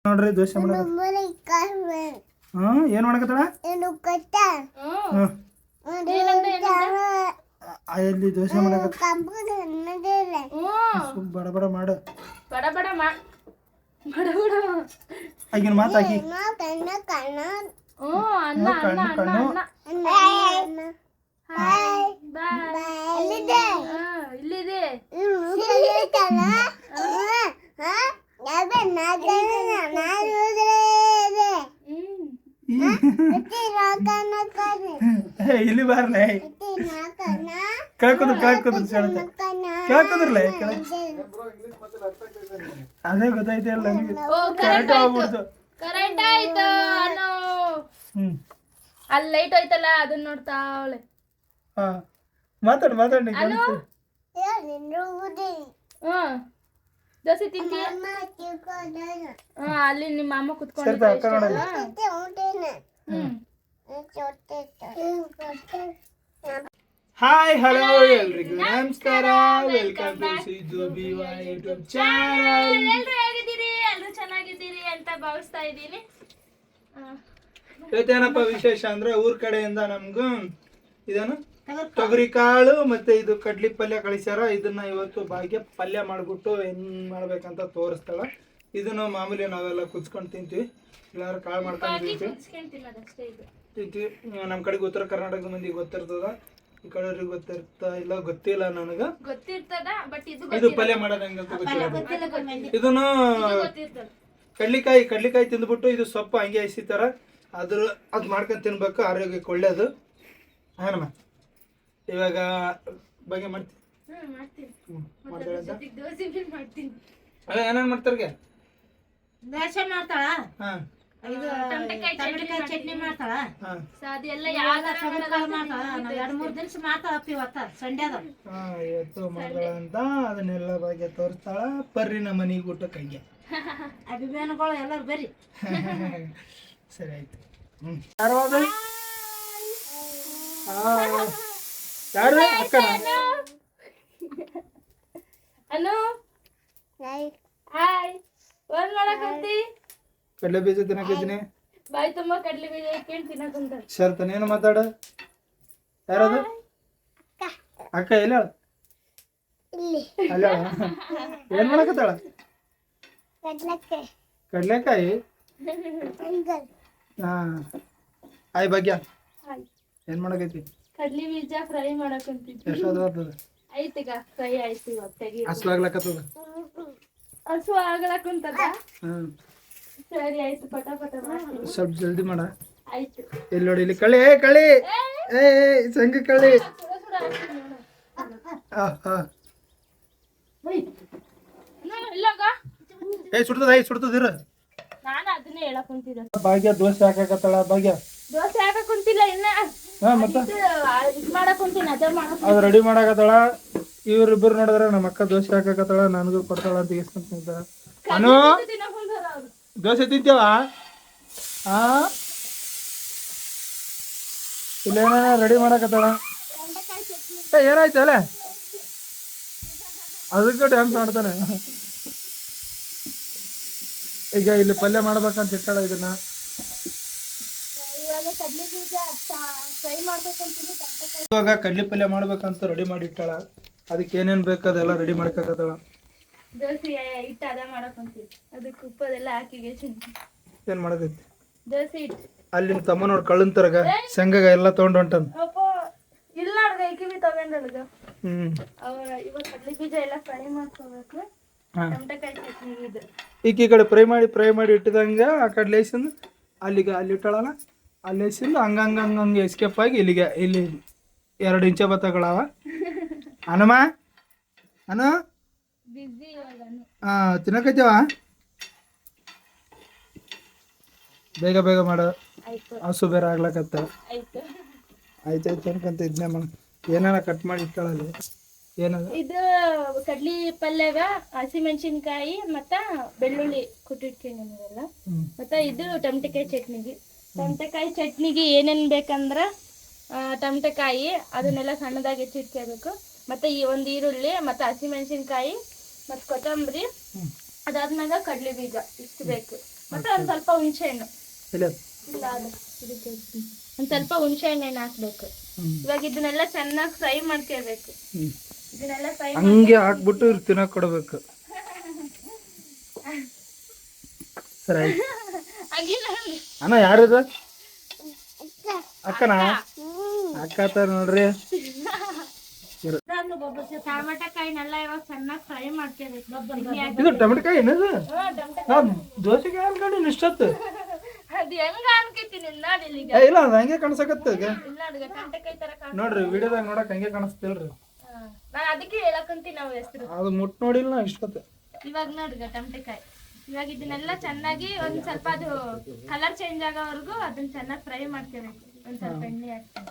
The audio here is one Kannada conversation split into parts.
ನೋಡ್ರಿ ದೋಸೆ ಮಾಡಕ ಏನ್ ಮಾಡಕತ್ತಾಳ ಅಲ್ಲಿ ದೋಸೆ ಮಾಡಕ ಬಡ ಬಡ ಮಾಡು ಆಗಿನ ಮಾತಾಕಿ ಇಲ್ಲಿ ಬಾರ್ಲೆ ಕೇಳ್ಕುದ್ರಲ್ಲ ಅದೇ ಗೊತ್ತೈತೆ ಅಲ್ಲ ನನಗೆ ಕರೆಕ್ಟ್ ಆಗ್ಬಿಡ್ತು. ಕರೆಂಟ್ ಆಯ್ತು. ಅಲ್ಲಿ ಲೈಟ್ ಹೋಯ್ತಲ್ಲ ಅದನ್ನ ನೋಡ್ತಾ ಅವಳೆ. ಮಾತಾಡಿ ದೋಸೆ ತಿಂತೀಯ? ಅಲ್ಲಿ ನಿಮ್ಮ ಅಮ್ಮ ಕುತ್ಕೊಂಡು ಹಾಯ್ ಹಲೋ ಎಲ್ರಿಗೂ ನಮಸ್ಕಾರ. Welcome to Siddu BY YouTube channel. ಎಲ್ಲರೂ ಹೇಗಿದ್ದೀರಿ? ಎಲ್ಲರೂ ಚೆನ್ನಾಗಿದ್ದೀರಿ ಅಂತ ಭಾವಿಸ್ತಾ ಇದ್ದೀನಿ. ಇವತ್ತೇನಪ್ಪ ವಿಶೇಷ ಅಂದ್ರೆ ಊರ್ ಕಡೆಯಿಂದ ನಮ್ಗೂ ಇದನ್ನು ತೊಗರಿ ಕಾಳು ಮತ್ತೆ ಇದು ಕಡ್ಲಿ ಪಲ್ಯ ಕಳಿಸ್ಯಾರ. ಇದನ್ನ ಇವತ್ತು ಭಾಗ್ಯ ಪಲ್ಯ ಮಾಡ್ಬಿಟ್ಟು ಹೆಂಗ್ ಮಾಡ್ಬೇಕಂತ ತೋರಿಸ್ತಾಳ. ಇದನ್ನು ಮಾಮೂಲಿ ನಾವೆಲ್ಲ ಕುಚ್ಕೊಂಡು ತಿಂತೀವಿ, ಎಲ್ಲಾರು ಕಾಳು ಮಾಡ್ಕೊಂಡು ತಿಂತೀವಿ. ನಮ್ಮ ಕಡೆಗೆ ಉತ್ತರ ಕರ್ನಾಟಕದ ಮಂದಿಗೆ ಗೊತ್ತಿರ್ತದ, ಈ ಕಡೆ ಗೊತ್ತಿಲ್ಲ ನನಗ. ಇದು ಪಲ್ಯ ಮಾಡೋದು ಹೆಂಗಂತ ಗೊತ್ತಿಲ್ಲ. ಇದನ್ನು ಕಡ್ಲಿಕಾಯಿ ತಿಂದ್ಬಿಟ್ಟು ಇದು ಸೊಪ್ಪು ಹಂಗೆ ಹಸಿತಾರ, ಅದು ಮಾಡ್ಕೊಂಡು ತಿನ್ಬೇಕು, ಆರೋಗ್ಯಕ್ಕೆ ಒಳ್ಳೇದು. ಏನಮ್ಮ ಇವಾಗ ಬಗ್ಗೆ ಏನೇನ್ ಮಾಡ್ತಾರ? ದೋಸೆ ಮಾಡ್ತಾಳ, ಚಟ್ನಿ ಮಾಡ್ತಾಳ, ಎರಡ್ ಮೂರ್ ದಿವಸ ಮಾಡ್ತಾಳಪ್ಪ. ಇವತ್ತ ಸಂಡೆ ಅದ, ಇವತ್ತು ಮಾಡ್ತಾಳ ಅಂತ ಅದನ್ನೆಲ್ಲ ಬಗ್ಗೆ ತೋರಿಸ್ತಾಳ. ಬರ್ರಿ ನಮ್ಮ ಮನೆಗೆ ಊಟಕ್ಕೆ ಅಭಿಮಾನಿಗಳು ಎಲ್ಲರೂ ಬರ್ರಿ. ಸರಿ ಆಯ್ತು. ಯಾರು ಅಕ್ಕನ? ಕಡಲೆ ಬೀಜ ತಿನ್ನಕಿದ್ದೀನಿ. ಬಾಯಿ ತುಂಬಾ ಕಡ್ಲಿ ಬೀಜ ಇಟ್ಕೊಂಡು ತಿನ್ನಕಂತ ಶರ್ತನ ಏನು ಮಾತಾಡ? ಯಾರದು ಅಕ್ಕ? ಇಲ್ಲ ಅಲ್ಲ, ಏನ್ ಮಾಡಕತ್ತಾಳ? ಕಡ್ಲೆಕಾಯಿ. ಹಾ ಆಯ್ ಭಾಗ್ಯ ಏನ್ ಮಾಡಕೈತಿ? ಕಡ್ಲಿ ಬೀಜ ಫ್ರೈ ಮಾಡಕಂತಿದ್ವಿ. ಎಷ್ಟೊತ್ತದ? ಆಯ್ತೀಗ ಫ್ರೈ ಆಯ್ತು. ಇವತ್ತಾಗಿ ಹಸ್ವಾಗ್ಲಕತ್ತದ, ಹಸು ಆಗ್ಲಕ್ಕಂತದ. ಸರಿ ಆಯ್ತು, ಪಟ ಸ್ವಲ್ಪ ಜಲ್ದಿ ಮಾಡ. ಆಯ್ತು. ಇಲ್ಲಿ ನೋಡಿ, ಇಲ್ಲಿ ಕಳಿ ಏ ಸಂಘ ಕಳಿ. ಸುಡ್ತದಿರ. ನಾನು ಅದನ್ನೇ ಹೇಳಕ್ ಕುಂತಿದ್ದೆ. ಭಾಗ್ಯ ದೋಸೆ ಹಾಕಕತ್ತಾಳ. ಭಾಗ್ಯ ದೋಸೆ ಹಾಕಕ್ ಕುಂತಿಲ್ಲ ಇನ್ನ, ಮತ್ತೆ ಇದ್ ಮಾಡಕ್ ಕುಂತೀನಿ. ಅದು ರೆಡಿ ಮಾಡಕತ್ತಾಳ. ಇವ್ರಿಬ್ಬರು ನೋಡಿದ್ರೆ ನಮ್ಮ ಅಕ್ಕ ದೋಸೆ ಹಾಕಕತ್ತಾಳ, ನನಗೂ ಕೊಡ್ತಾಳ ಅಂತ ಇಸ್ಕೊಂತ. ಅನು ದೋಸೆ ತಿಂತೇವ? ಇಲ್ಲೇನ ರೆಡಿ ಮಾಡಕತ್ತಾಳ. ಏನಾಯ್ತು ಅಲ್ಲ, ಅದಕ್ಕೆ ಡ್ಯಾನ್ಸ್ ಮಾಡ್ತಾನೆ. ಈಗ ಇಲ್ಲಿ ಪಲ್ಯ ಮಾಡ್ಬೇಕಂತ ಇಟ್ಟಾಳ. ಇದನ್ನ ಇವಾಗ ಕಡ್ಲಿ ಪಲ್ಯ ಮಾಡ್ಬೇಕಂತ ರೆಡಿ ಮಾಡಿ ಇಟ್ಟಾಳ. ಅದಕ್ಕೆ ಏನೇನ್ ಬೇಕು ಅದೆಲ್ಲ ರೆಡಿ ಮಾಡ್ಕಕತ್ತಾಳ. ದೋಸೆ ಹಿಟ್ಟು ಅದ ಮಾಡಕ್ ಕುಂತೀನಿ, ಅದಕ್ಕೆ ಉಪ್ಪದೆಲ್ಲ ಹಾಕಿ ಏನ್ ಮಾಡಕೈತಿ? ದೋಸೆ ಹಿಟ್ಟು ಅಲ್ಲಿ ತಮ್ಮ ನೋಡಿ ಕಳ್ಳನ್ ತರಗ ಶಂಗಾಗ ಎಲ್ಲ ತಗೊಂಡ್ ಹೊಂಟನ್. ಇಲ್ಲ ಕಿವಿ ತಗೊಂಡಲ್ಗ. ಇವಾಗ ಕಡ್ಲಿ ಬೀಜ ಎಲ್ಲ ಫ್ರೈ ಮಾಡ್ಕೋಬೇಕು. ಟೊಮೆಟೊಕಾಯಿ ಚಟ್ನಿ ಇದು ಈ ಕಡೆ ಫ್ರೈ ಮಾಡಿ ಇಟ್ಟಿದಂಗ ಆ ಕಡೆ ಲೇಸಿಂದ ಅಲ್ಲಿ ಇಟ್ಟಾಳಲ್ಲ, ಅಲ್ಲಿ ಲೇಸಿಂದ ಹಂಗಂಗೆ ಎಸ್ಕೇಪ್ ಆಗಿ ಇಲ್ಲಿ 2 ಇಂಚ ಬತ್ತಗಳವ. ಅನುಮ ಬಿಸಿ ತಿನ್ನಕೈತೇವ? ಬೇಗ ಮಾಡ, ಹಸು ಬೇರೆ ಆಗ್ಲಕತ್ತ. ಆಯ್ತಾಯ್ತು ಅನ್ಕಂತ ಇದನ್ನೇ ಮಾಡ. ಏನಾರ ಕಟ್ ಮಾಡಿ ಇಟ್ಟಾಳಲ್ಲಿ. ಏನದ ಇದು? ಕಡ್ಲಿ ಪಲ್ಯಗ ಹಸಿಮೆಣಸಿನ್ಕಾಯಿ ಮತ್ತ ಬೆಳ್ಳುಳ್ಳಿ ಕುಟ್ಟಿಟ್ಕೊಂಡಿಲ್ಲ. ಮತ್ತೆ ಇದು ಟೊಮೆಟೊಕಾಯಿ ಚಟ್ನಿಗೆ ಏನೇನ್ ಬೇಕಂದ್ರ ಟೊಮೆಟೊಕಾಯಿ ಅದನ್ನೆಲ್ಲ ಸಣ್ಣದಾಗಿ ಹೆಚ್ಚಿಟ್ಕೋಬೇಕು. ಮತ್ತೆ ಈ ಒಂದು ಈರುಳ್ಳಿ ಮತ್ತೆ ಹಸಿಮೆಣಸಿನ್ಕಾಯಿ ಮತ್ತೆ ಕೊತ್ತಂಬರಿ, ಅದಾದ್ಮೇಲೆ ಕಡ್ಲಿ ಬೀಜ ಇಷ್ಟು ಬೇಕು. ಮತ್ತೆ ಒಂದ್ ಸ್ವಲ್ಪ ಹುಣಸೆ ಹಣ್ಣು ಇಲ್ಲ ಇಲ್ಲ ಅದು ಒಂದ್ ಸ್ವಲ್ಪ ಹುಣಸೆ ಹಣ್ಣು ಹಾಕ್ಬೇಕು. ಇವಾಗ ಇದನ್ನೆಲ್ಲ ಚೆನ್ನಾಗಿ ಫ್ರೈ ಮಾಡ್ಕೋಬೇಕು. ಇದನ್ನೆಲ್ಲ ಫ್ರೈ ಹಂಗೆ ಹಾಕ್ಬಿಟ್ಟು ಇವ್ರು ತಿನ್ನಕ್ ಕೊಡ್ಬೇಕು. ಸರಿ ಅಣ್ಣ ಯಾರಿದ ಅಕ್ಕನಾ ಅಕ್ಕ ನೋಡ್ರಿ. ಟಮಾಟಕಾಯಿನೆಲ್ಲ ಇವಾಗ ಚೆನ್ನಾಗಿ ಫ್ರೈ ಮಾಡ್ಕೋಬೇಕು. ಇದು ಟೊಮೆಟೊ ಏನದು? ದೋಸೆಗೆ ಅನ್ಕೊಂಡು ಇಷ್ಟೊತ್ತು ಅದು ಹೆಂಗ ಅನ್ಕೈತೀನಿ ನೋಡಿ ಈಗ. ಇಲ್ಲ ಅದು ಹಂಗೆ ಕಾಣಿಸಕತ್ತ ಈಗ ಇಲ್ಲ ಅಡ್ಗ ಟಮಟಕಾಯಿ ತರ ನೋಡ್ರಿ ವಿಡಿಯೋದಾಗ ನೋಡಕ್ ಹಂಗೆ ಕಾಣಿಸ್ತಿಲ್ರಿ. ನಾನು ಅದಕ್ಕೆ ಹೇಳಕ್ಕಂತೀನಿ ನಾವು ಹೆಸರು. ಅದು ಮುಟ್ ನೋಡಿಲ್ಲ ನಾ ಇಷ್ಟೊತ್ತು. ಇವಾಗ ನೋಡ್ರಿ ಟಮಟಕಾಯಿ ಇವಾಗ ಇದನ್ನೆಲ್ಲ ಚೆನ್ನಾಗಿ ಒಂದ್ ಸ್ವಲ್ಪ ಅದು ಕಲರ್ ಚೇಂಜ್ ಆಗೋವರೆಗೂ ಅದನ್ನ ಚೆನ್ನಾಗಿ ಫ್ರೈ ಮಾಡ್ಕೋಬೇಕು. ಒಂದ್ ಸ್ವಲ್ಪ ಎಣ್ಣೆ ಹಾಕ್ತೀನಿ.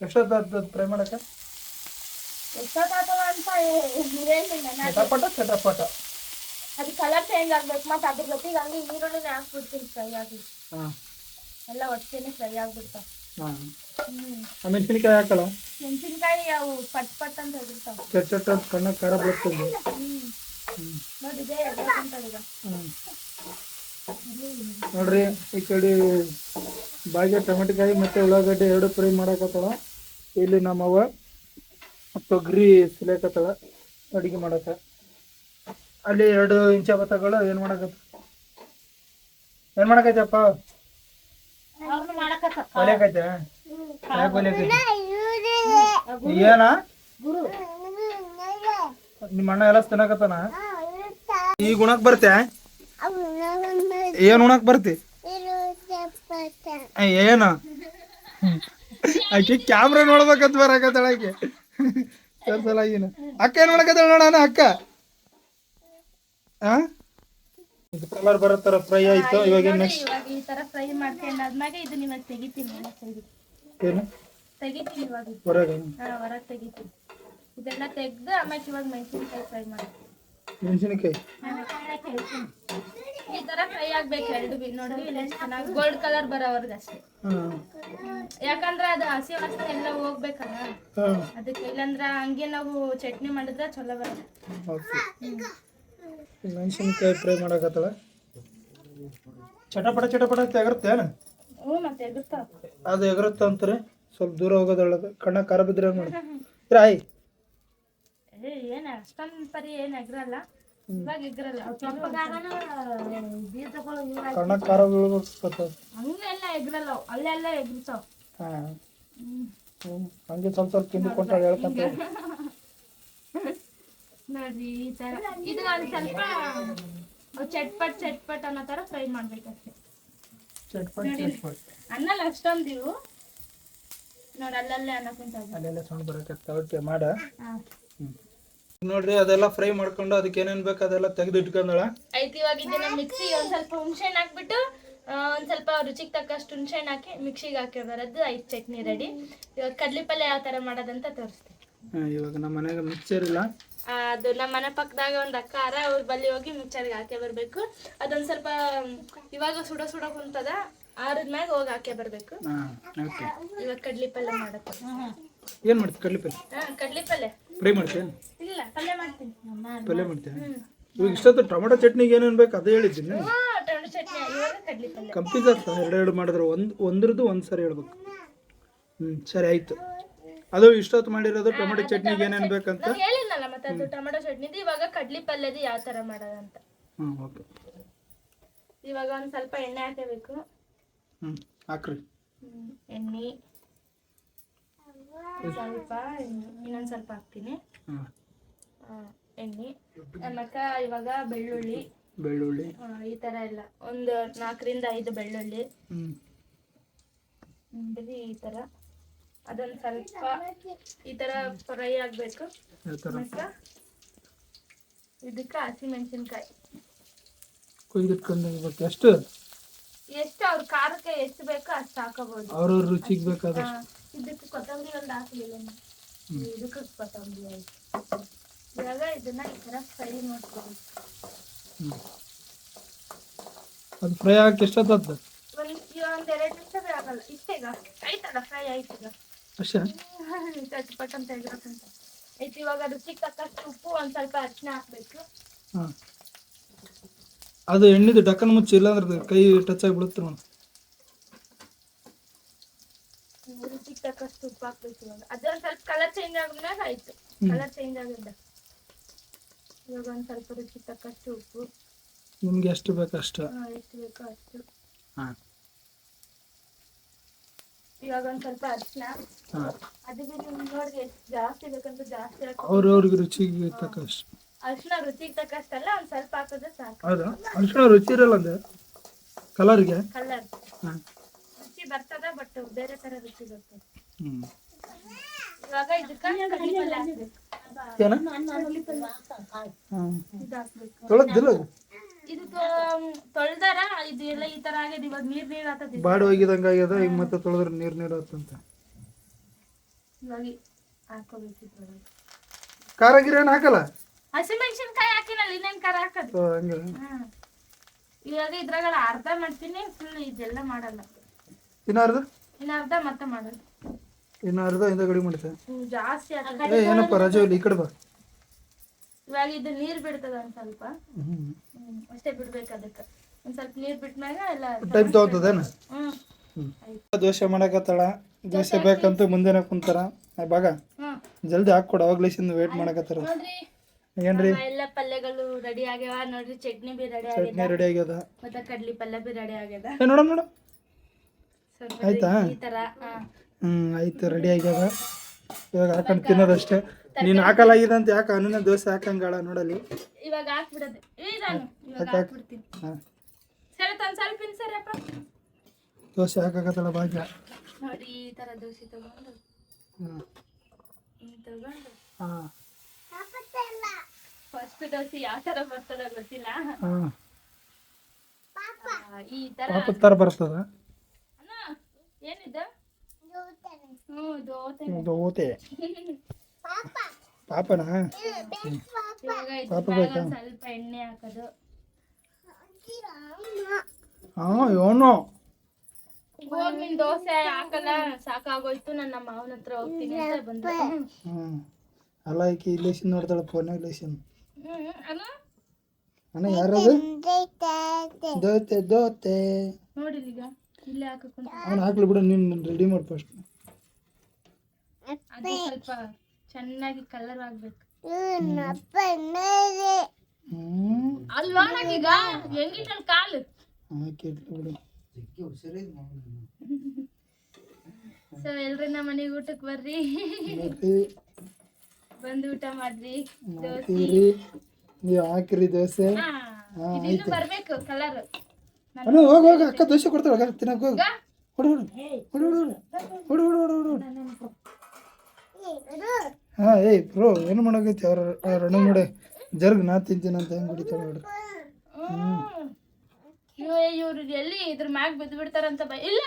ಎಷ್ಟೊತ್ತು ಫ್ರೈ ಮಾಡಕ? ಎಷ್ಟೊತ್ತಾಗ್ತವ ಅಂತ ಏನಿಲ್ಲ. ಚಟಪಟ ಚಟಪಟ ಅದು ಕಲರ್ ಚೇಂಜ್ ಆಗ್ಬೇಕು. ಮತ್ತೆ ಅದ್ರ ಜೊತೆಗೆ ಹಂಗೆ ಈರುಳ್ಳಿನೇ ಹಾಕ್ಬಿಡ್ತೀನಿ ಫ್ರೈ ಆಗಿ. ಎಲ್ಲ ಒಟ್ಟಿಗೆ ಫ್ರೈ ಆಗ್ಬಿಡ್ತಾವ. ಮೆಣಸಿನಕಾಯಿ ಹಾಕಲ್ಲ? ಮೆಣಸಿನ್ಕಾಯಿ ಅವು ಪಟ್ ಪಟ್ ಅಂತ ಹೋಗಿರ್ತಾವ. ಚಟ್ ಚಟ್ ಅಂತ ಕಣ್ಣ ಖಾರ ಬರ್ತದೆ. ನೋಡಿ ಇದೇ ಈಗ ನೋಡ್ರಿ ಈ ಕಡೆ ಬಾಯಿಗೆ ಟೊಮೆಟೊಕಾಯಿ ಮತ್ತೆ ಉಳ್ಳಾಗಡ್ಡೆ ಎರಡು ಫ್ರೈ ಮಾಡಕತ್ತಳ. ಇಲ್ಲಿ ನಮ್ಮವ್ವ ತೊಗರಿ ಸಿಲೇಕತ್ತಳ ಅಡಿಗೆ ಮಾಡಕ. ಅಲ್ಲಿ 2 ಇಂಚ ಬತ್ತಗಳು ಏನ್ ಮಾಡಕತ್ತಪ್ಪ? ಹೊಲಿಯಕೈತೆ ಏನ ನಿಮ್ಮ ಅಣ್ಣ ಎಲ್ಲ ತಿನ್ನಕತ್ತಾನ? ಈಗ ಉಣಕ್ ಬರ್ತೆ? ಏನ್ ಉಣಕ್ ಬರ್ತಿ? ಏನು ಆಕೆ ಕ್ಯಾಮ್ರಾ ನೋಡ್ಬೇಕಂತ ಬರಕತ್ತಾಳ ಆಕೆ. ಸಲ ಅಕ್ಕ ಏನ್ ಮಾಡಕತ್ತಾಳ ನೋಡಣ ಅಕ್ಕ. ಇದು ಕಲರ್ ಬರೋ ತರ ಫ್ರೈ ಆಯ್ತು. ಇವಾಗ ನೆಕ್ಸ್ಟ್ ಇವಾಗ ಈ ತರ ಫ್ರೈ ಮಾಡ್ಕೊಂಡಾದ್ಮೇಲೆ ಇದನ್ನ ಇವಾಗ ತೆಗಿತೀನಿ. ಏನು ತೆಗಿತೀನಿ ಇವಾಗ ಹೊರಗೆ? ಹೊರಗೆ ತೆಗಿತೀನಿ. ಇದೆಲ್ಲ ತೆಗ್ದು ಆಮೇಲೆ ಇವಾಗ ಮೆಣಸಿನ್ಕಾಯಿ ಫ್ರೈ ಮಾಡ್ತೀನಿ. ಮೆಣಸಿನಕಾಯಿ ಈ ತರ ಫ್ರೈ ಆಗ್ಬೇಕು ಎರಡು ನೋಡಿ. ಇಲ್ಲ ಚೆನ್ನಾಗಿ ಗೋಲ್ಡ್ ಕಲರ್ ಬರೋವರ್ಗ ಅಷ್ಟೇ. ಯಾಕಂದ್ರೆ ಅದು ಹಸಿ ವಾಸನೆ ಎಲ್ಲ ಹೋಗ್ಬೇಕಲ್ಲ ಅದಕ್ಕೆ. ಇಲ್ಲಾಂದ್ರ ಹಂಗೆ ನಾವು ಚಟ್ನಿ ಮಾಡಿದ್ರೆ ಚಲೋ ಬರುತ್ತೆ. ಮೆಣಸಿನಕಾಯಿ ಫ್ರೈ ಮಾಡಕತ್ತಳ. ಚಟಪಟ ಚಟಪಟ ಎಗರುತ್ತೆ ಏನು? ಮತ್ತೆ ಎಗುರ್ತಾವ. ಅದು ಎಗರುತ್ತೆ ಅಂತಾರೆ. ಸ್ವಲ್ಪ ದೂರ ಹೋಗೋದೊಳಗೆ ಕಣ್ಣ ಖಾರ ಬಿದ್ರೆ ನೋಡಿ ರಾಯ್. ಏನ್ ಅಷ್ಟೊಂದ್ ಪರಿ ಏನ್ ಎಗ್ರಲ್ಲ. ಇವಾಗ ಎಗ್ರಲ್ಲ ಕಣ್ಣ ಖಾರ ಬೀಳ್ಬೇಕು. ಹಂಗೆಲ್ಲ ಎಗ್ರಲ್ಲ, ಅಲ್ಲೆಲ್ಲ ಎಗ್ರಿತಾವ. ಹಂಗೆ ಸ್ವಲ್ಪ ಸ್ವಲ್ಪ ತಿಂದುಕೊಂಡ ಹೇಳ್ಕೊಂತ ನೋಡ್ರಿ ಈ ತರ. ಇದು ಒಂದ್ ಸ್ವಲ್ಪ ಚಟ್ಪಟ್ ಚಟ್ಪಟ್ ಅನ್ನೋ ತರ ಫ್ರೈ ಮಾಡ್ಬೇಕಷ್ಟೇ. ಅನ್ನಲ್ಲ ಅಷ್ಟೊಂದು ಇವು ನೋಡಿ ಅಲ್ಲಲ್ಲೇ ಅನ್ನಕೊಂತ ಅಲ್ಲೆಲ್ಲ ಸೌಂಡ್ ಬರಕತ್ತ ಮಾಡ. ನೋಡ್ರಿ ಅದೆಲ್ಲ ಫ್ರೈ ಮಾಡ್ಕೊಂಡು ಅದಕ್ಕೆ ಏನೇನ್ ಬೇಕು ಅದೆಲ್ಲ ತೆಗೆದು ಇಟ್ಕೊಂಡಳ ಆಯ್ತು. ಇವಾಗ ಇದನ್ನ ಮಿಕ್ಸಿ ಒಂದ್ ಸ್ವಲ್ಪ ಹುಣಸೆಹಣ್ಣು ಹಾಕ್ಬಿಟ್ಟು ಒಂದ್ ಸ್ವಲ್ಪ ರುಚಿಗೆ ತಕ್ಕಷ್ಟು ಹುಣಸೆಹಣ್ಣು ಹಾಕಿ ಮಿಕ್ಸಿಗೆ ಹಾಕಿ ಬರೋದು ಐದು ಚಟ್ನಿ ರೆಡಿ. ಇವಾಗ ಕಡ್ಲಿ ಪಲ್ಯ ಯಾವ ತರ ಮಾಡೋದಂತ ತೋರಿಸ್ತೀನಿ. ಇವಾಗ ನಮ್ಮ ಮನೆಗೆ ಮಿಕ್ಸರ್ ಇಲ್ಲ. ಅದು ನಮ್ಮ ಮನೆ ಪಕ್ಕದಾಗ ಒಂದ್ ಅಕ್ಕ ಅವ್ರ ಬಲ್ಲಿ ಹೋಗಿ ಮಿಕ್ಸರ್ಗೆ ಹಾಕಿ ಬರ್ಬೇಕು. ಅದೊಂದ್ ಸ್ವಲ್ಪ ಇವಾಗ ಸುಡ ಸುಡ ಕುಂತದ ಆರದ್ಮ್ಯಾಗ ಹೋಗಿ ಹಾಕಿ ಬರ್ಬೇಕು. ಇವಾಗ ಕಡ್ಲಿ ಪಲ್ಯ ಮಾಡಕ್ಕೆ ಏನ್ ಮಾಡ್ತಿ? ಕಡ್ಲಿ ಪಲ್ಯ? ಕಡ್ಲಿ ಪಲ್ಯ ಫ್ರೈ ಮಾಡ್ತೀಯ? ಇಲ್ಲ ಪಲ್ಯ ಮಾಡ್ತೀನಿ. ಪಲ್ಯ ಮಾಡ್ತೀಯ? ಇವಾಗ ಇಷ್ಟೊತ್ತು ಟೊಮೆಟೊ ಚಟ್ನಿಗೆ ಏನೇನ್ ಬೇಕು ಅದೇ ಹೇಳಿದ್ದೀನಿ. ಟೊಮೆಟೊ ಚಟ್ನಿ ಇವಾಗ ಕಡ್ಲಿ ಪಲ್ಯ ಕಂಪ್ಲೀಟ್ ಆಗ್ತಾ ಎರಡು ಮಾಡಿದ್ರೆ ಒಂದ್ರದ್ದು ಒಂದ್ಸರಿ ಹೇಳ್ಬೇಕು. ಸರಿ ಆಯ್ತು. ಅದು ಇಷ್ಟೊತ್ತು ಮಾಡಿರೋದು ಟೊಮೆಟೊ ಚಟ್ನಿಗೆ ಏನೇನ್ ಬೇಕಂತ ಹೇಳಿದ್ನಲ್ಲ. ಮತ್ತೆ ಅದು ಟೊಮೆಟೊ ಚಟ್ನಿದು. ಇವಾಗ ಕಡ್ಲಿ ಪಲ್ಯದ ಯಾವ ತರ ಮಾಡೋದಂತ. ಓಕೆ. ಇವಾಗ ಒಂದ್ ಸ್ವಲ್ಪ ಎಣ್ಣೆ ಹಾಕಬೇಕು. ಹಾಕ್ರಿ. ಎಣ್ಣೆ ಸ್ವಲ್ಪ ಇನ್ನೊಂದ್ ಸ್ವಲ್ಪ ಹಾಕ್ತೀನಿ. ಎಣ್ಣೆ ಆಮೇಲೆ ಇವಾಗ ಬೆಳ್ಳುಳ್ಳಿ ಈ ತರ ಎಲ್ಲ ಒಂದು 4 ರಿಂದ 5 ಬೆಳ್ಳುಳ್ಳಿ ಈ ತರ. ಅದೊಂದು ಸ್ವಲ್ಪ ಈ ತರ ಫ್ರೈ ಆಗ್ಬೇಕು. ಇದಕ್ಕೆ ಹಸಿ ಮೆಣಸಿನ್ಕಾಯಿ ಕುಯ್ದಿಟ್ಕೊಂಡು ಎಷ್ಟು ಅವ್ರ ಖಾರಕ್ಕೆ ಎಷ್ಟು ಬೇಕೋ ಅಷ್ಟು ಹಾಕೋಬಹುದು. ಅವ್ರ ರುಚಿಗೆ ಬೇಕಾದಷ್ಟು. ಇದಕ್ಕೆ ಕೊತ್ತಂಬರಿ ಒಂದು ಹಾಕಲಿಲ್ಲ. ಇದಕ್ಕೆ ಕೊತ್ತಂಬರಿ ಆಯ್ತು. ಇವಾಗ ಇದನ್ನ ಈ ತರ ಫ್ರೈ ಮಾಡ್ಕೋಬೇಕು. ಅದು ಫ್ರೈ ಆಗಕ್ಕೆ ಎಷ್ಟೊತ್ತಾಗ್ತದೆ? ಒಂದ್ 2 ನಿಮಿಷ ಆಗಲ್ಲ. ಇಷ್ಟೇಗ ಆಯ್ತಲ್ಲ ಫ್ರೈ ಆಯ್ತು. ಈಗ ಅಷ್ಟೇ ಚಟ್ಪಟ್ ಅಂತ ಇದ್ರಕ್ಕಂತ ಆಯ್ತು. ಇವಾಗ ರುಚಿಗೆ ತಕ್ಕಷ್ಟು ಉಪ್ಪು ಒಂದ್ ಸ್ವಲ್ಪ ಅರಿಶಿನ ಹಾಕ್ಬೇಕು. ಅದು ಎಣ್ಣೆದು ಡಕ್ಕನ್ ಮುಚ್ಚಿ ಇಲ್ಲಾಂದ್ರೆ ಕೈ ಟಚ್ ಆಗಿಬಿಡುತ್ತೆ ನೋಡಿ. ರುಚಿಗೆ ತಕ್ಕಷ್ಟು ಉಪ್ಪು ಹಾಕ್ಬೇಕು ಇವಾಗ. ಅದೊಂದು ಸ್ವಲ್ಪ ಕಲರ್ ಚೇಂಜ್ ಆದ್ಮೇಲೆ ಆಯ್ತು. ಕಲರ್ ಚೇಂಜ್ ಆಗಿದ್ದ ಇವಾಗ ಒಂದು ಸ್ವಲ್ಪ ರುಚಿಗೆ ತಕ್ಕಷ್ಟು ಉಪ್ಪು. ನಿಮ್ಗೆ ಎಷ್ಟು ಬೇಕು ಅಷ್ಟು. ಎಷ್ಟು ಬೇಕೋ ಅಷ್ಟು. ಹಾಂ ಇವಾಗ ಒಂದು ಸ್ವಲ್ಪ ಅರಿಶಿನ. ಅದಕ್ಕೆ ನೋಡಿ ಎಷ್ಟು ಜಾಸ್ತಿ ಬೇಕಂತ ಜಾಸ್ತಿ ಹಾಕಿ. ಅವ್ರವ್ರಿಗೆ ರುಚಿಗೆ ತಕ್ಕಷ್ಟು. ಅರಿಶಿನ ರುಚಿಗೆ ತಕ್ಕಷ್ಟಲ್ಲ, ಒಂದು ಸ್ವಲ್ಪ ಹಾಕಿದ್ರೆ ಸಾಕು. ಹೌದಾ? ಅರಿಶಿನ ರುಚಿ ಇರಲ್ಲ ಅಂದ್ರೆ ಕಲರ್ಗೆ. ಕಲರ್ ಹಾಂ ರುಚಿ ಬರ್ತದೆ, ಬಟ್ ಬೇರೆ ಥರ ರುಚಿ ಬರ್ತದೆ. ಹ್ಞೂ ಇವಾಗ ಇದಕ್ಕೆ ಕಡ್ಲಿ ಪಲ್ಯ ಹಾಕ್ಬೇಕು. ಏನ ಇದು ಹಾಕ್ಬೇಕು. ತೊಳೆದಿಲ್ಲ ಇದು ತೊಳ್ದಾರ ಇದು ಎಲ್ಲ ಈ ತರ ಆಗ್ಯದ. ಇವಾಗ ನೀರ್ ಆತದ. ಬಾಡಿ ಹೋಗಿದಂಗೆ ಆಗ್ಯದ. ಈಗ ಮತ್ತೆ ತೊಳೆದ್ರೆ ನೀರು ಆತಂತ. ಇವಾಗ ಹಾಕೋಬೇಕಿತ್ತು. ಖಾರ ಗಿರ ಏನು ಹಾಕಲ್ಲ? ಹಸಿಮೆಣಸಿನ್ಕಾಯಿ ಹಾಕಿನಲ್ಲ, ಇನ್ನೇನ್ ಖಾರ ಹಾಕೋದು. ಹಂಗೆ ಇವಾಗ ಇದ್ರಾಗ ಅರ್ಧ ಮಾಡ್ತೀನಿ, ಫುಲ್ ಇದೆಲ್ಲ ಮಾಡಲ್ಲ. ಇನ್ನು ಅರ್ಧ ಮತ್ತೆ ಮಾಡೋದು. ಇನ್ನು ಅರ್ಧ ಹಿಂದಗಡೆ ಮಾಡ್ತೇವೆ. ಜಾಸ್ತಿ ಏನಪ್ಪ ರಜೆ ಇಲ್ಲಿ ಈ ಕಡೆ ಬಾ. ಇವಾಗ ಇದು ನೀರ್ ಬಿಡ್ತದ ಒಂದ್ ಸ್ವಲ್ಪ. ಅಷ್ಟೇ ಬಿಡ್ಬೇಕು. ಅದಕ್ಕೆ ಒಂದ್ ಸ್ವಲ್ಪ ನೀರ್ ಬಿಟ್ಮ್ಯಾಗ ಎಲ್ಲ ಟೈಮ್ ತಗೋತದೇನ? ದೋಸೆ ಮಾಡಕತ್ತಾಳ. ದೋಸೆ ಬೇಕಂತೂ ಮುಂದೆನೆ ಕುಂತಾರ. ಬಾಗ ಜಲ್ದಿ ಹಾಕೊಡ, ಅವಾಗ್ಲೇಸಿಂದ ವೇಟ್ ಮಾಡಕತ್ತಾರ. ನೋಡ್ರಿ ಏನ್ರಿ ಎಲ್ಲ ಪಲ್ಯಗಳು ರೆಡಿ ಆಗ್ಯಾವ ನೋಡ್ರಿ. ಚಟ್ನಿ ಬಿ ರೆಡಿ ಚಟ್ನಿ ಆಗ್ಯದ, ರೆಡಿ ಆಗ್ಯದ. ಮತ್ತೆ ಕಡ್ಲಿ ಪಲ್ಯ ಬಿ ರೆಡಿ ಆಗ್ಯದ. ನೋಡ ಸ್ವಲ್ಪ ಆಯ್ತಾ? ಈ ತರ ಆಯ್ತು, ರೆಡಿ ಆಗ್ಯದ. ಇವಾಗ ಹಾಕೊಂಡು ತಿನ್ನೋದಷ್ಟೇ. ನೀನು ಹಾಕಲಾಗಿದೆ ಅಂತ ಯಾಕೆ ಅನ್ನ ದೋಸೆ ಹಾಕಂಗಾಳ ನೋಡಲಿ. ಇವಾಗ ಹಾಕ್ಬಿಡೋದು. ನಾನು ಇವಾಗ ಹಾಕ್ಬಿಡ್ತೀನಿ. ಸರಿ ಒಂದ್ ಸ್ವಲ್ಪ ಇನ್ಸರಿಯಪ್ಪ. ದೋಸೆ ಹಾಕಕತ್ತಲ್ಲ ಭಾಗ್ಯ. ನೋಡಿ ಈ ತರ ದೋಸೆ ತಗೊಂಡು ತಗೊಂಡು ಫಸ್ಟ್ ದೋಸೆ ಯಾವ ತರ ಬರ್ತದ ಗೊತ್ತಿಲ್ಲ. ಈ ತರ ಪಾಪದ ಬರ್ತದ. ಏನಿದೆ? ದೋತೆ ಪಾಪನಾ? ಸ್ವಲ್ಪ ಎಣ್ಣೆ ಹಾಕೋದು. ಇವನು ಹೋಗ್ ನಿನ್ ದೋಸೆ ಹಾಕಲ್ಲ, ಸಾಕಾಗೋಯ್ತು, ನನ್ನ ಮಾವನ ಹತ್ರ ಹೋಗ್ತೀನಿ ಅಂತ ಬಂದ. ಅಲ್ಲ ಈಕಿ ಇಲೇಶನ್ ನೋಡ್ತಾಳ ಫೋನಾಗ. ಇಲೇಶನ್ ಅಣ್ಣ ಯಾರದು? ದೋತೆ ದೋತೆ ನೋಡಿ ಈಗ ಇಲ್ಲೇ ಹಾಕಕ್ಕೆ. ಅವ್ನು ಹಾಕ್ಲಿ ಬಿಡು, ನೀನು ರೆಡಿ ಮಾಡಿ ಫಸ್ಟ್. ಅದು ಸ್ವಲ್ಪ ಚೆನ್ನಾಗಿ ಕಲರ್ ಆಗ್ಬೇಕು. ಅಲ್ವಾ ಈಗ ಹೆಂಗಿಟ್ ನನ್ ಕಾಲು ಬಿಡು. ಸೊ ಎಲ್ರಿ ನಮ್ಮ ಮನೆಗೆ ಊಟಕ್ಕೆ ಬರ್ರಿ, ಬಂದು ಊಟ ಮಾಡ್ರಿ. ನೀವು ಹಾಕಿರಿ ದೋಸೆ. ಇದಿನ್ನು ಬರ್ಬೇಕು ಕಲರ್. ಹೋಗ ಹೋಗ, ಅಕ್ಕ ದೋಸೆ ಕೊಡ್ತಾಳ ತಿನ್ನಕ್. ಹೋಗ ಹೊಡು ಹೊಡು ಹೊಡು ಹೊಡು ಹೊಡು ಹೊಡು ಹೊಡು ಹೊಡು. ಹಾಂ ಏಯ್ ಬ್ರೋ, ಏನು ಮಾಡೋಕೈತಿ? ಅವ್ರ ಅಣ್ಣ ನೋಡಿ ಜರ್ಗ್ ನಾ ತಿಂತೀನಂತ ಹೆಂಗೆ ಹೊಡಿತಾಳೆ ನೋಡ್ರಿ. ಇವ್ರು ಎಲ್ಲಿ ಇದ್ರ ಮ್ಯಾಗ ಬಿದ್ದು ಬಿಡ್ತಾರಂತ ಭಯ ಇಲ್ಲ.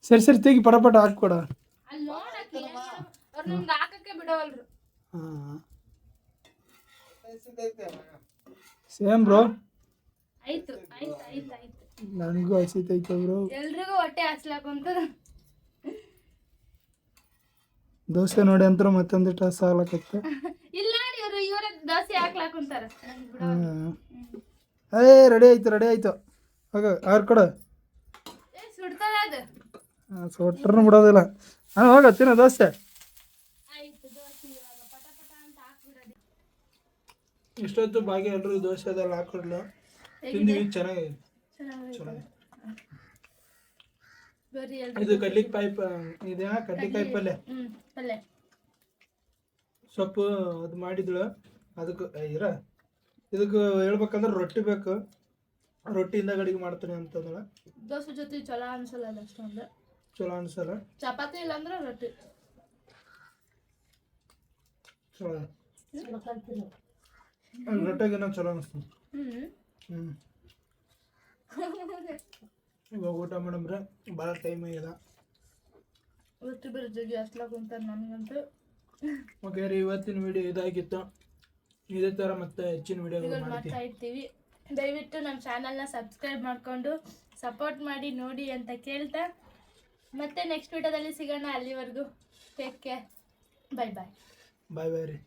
ಸರಿ ಸರಿ ತೆಗಿ, ಪಟ ಹಾಕ್ಕೊಡ. ಅಲ್ಲಿ ನೋಡಕ್ಕೆ ಅವ್ರು ನಮ್ಗೆ ಹಾಕಕ್ಕೆ ಬಿಡವಲ್ರು. Same bro. ಆಯ್ತು ಆಯ್ತು ಆಯ್ತು ಆಯ್ತು. ನನಗೂ ಹಸಿತೈತೆ ಬ್ರೋ. ಎಲ್ರಿಗೂ ಹೊಟ್ಟೆ ಹಸ್ಲಾಕಂತ ದೋಸೆ ನೋಡಿ ಅಂತ ಮತ್ತೊಂದಿಟ್ಟು ಹಸ ಆಗ್ಲಕತ್ತ. ಇಲ್ಲ ಇವ್ರ ದೋಸೆ ಹಾಕ್ಲಾಕುಂತಾರ. ರೆಡಿ ಆಯ್ತು. ಹೋಗ ಅವ್ರ ಕೊಡ. ಸುಡ್ತದ ಅದು. ಸೊಟ್ರನ್ನು ಬಿಡೋದಿಲ್ಲ. ಹೋಗ ತಿನ್ನ ದೋಸೆ. ಆಯ್ತು ದೋಸೆ ಇವಾಗ ಪಟ ಅಂತ ಹಾಕ್ಬಿಡೋದು. ಇಷ್ಟೊತ್ತು ಭಾಗ್ಯ ಎಲ್ರು ದೋಸೆ ಅದೆಲ್ಲ ಹಾಕೊಡ್ಲ ತಿಂದಿವಿ. ಚೆನ್ನಾಗಿದೆ. ಇದು ಕಡ್ಲಿಕಾಯಿ ಇದೇನ ಕಡ್ಲಿಕಾಯಿ ಪಲ್ಯ. ಪಲ್ಯ ಸೊಪ್ಪು ಅದು ಮಾಡಿದ್ಳು. ಅದಕ್ಕೆ ಇದಕ್ಕೆ ಹೇಳ್ಬೇಕಂದ್ರೆ ರೊಟ್ಟಿ ಬೇಕು. ರೊಟ್ಟಿಯಿಂದ ಗಡಿಗೆ ಮಾಡ್ತೀನಿ ಅಂತಂದಳ. ದೋಸೆ ಜೊತೆ ಚಲೋ ಅನ್ಸಲ್ಲ ಅಷ್ಟೊಂದು. ಚಲೋ ಅನ್ಸಲ್ಲ. ಚಪಾತಿ ಇಲ್ಲಾಂದ್ರೆ ರೊಟ್ಟಿ ಚಲೋ. ರೊಟ್ಟಿಗೆ ಚಲೋ ಅನಿಸ್ತೀನಿ. ಇವಾಗ ಊಟ ಮಾಡಂದ್ರೆ ಭಾಳ ಟೈಮ್ ಆಗ್ಯದ. ರೊಟ್ಟಿ ಬೇರೆ ಜಗ್ಗಿ ಹಸ್ಲಾಕುಂತಾರೆ ನನಗಂತೂ. ಓಕೆ ರೀ, ಇವತ್ತಿನ ವಿಡಿಯೋ ಇದಾಗಿತ್ತು. ಇದೇ ಥರ ಮತ್ತೆ ಹೆಚ್ಚಿನ ವಿಡಿಯೋಗಳು ಮಾಡ್ತಾ ಇರ್ತೀವಿ. ದಯವಿಟ್ಟು ನಮ್ಮ ಚಾನಲ್ನ ಸಬ್ಸ್ಕ್ರೈಬ್ ಮಾಡಿಕೊಂಡು ಸಪೋರ್ಟ್ ಮಾಡಿ ನೋಡಿ ಅಂತ ಕೇಳ್ತಾ ಮತ್ತೆ ನೆಕ್ಸ್ಟ್ ವಿಡಿಯೋದಲ್ಲಿ ಸಿಗೋಣ. ಅಲ್ಲಿವರೆಗೂ ಟೇಕ್ ಕೇರ್. ಬಾಯ್ ಬಾಯ್. ಬಾಯ್ ಬಾಯ್ ರೀ.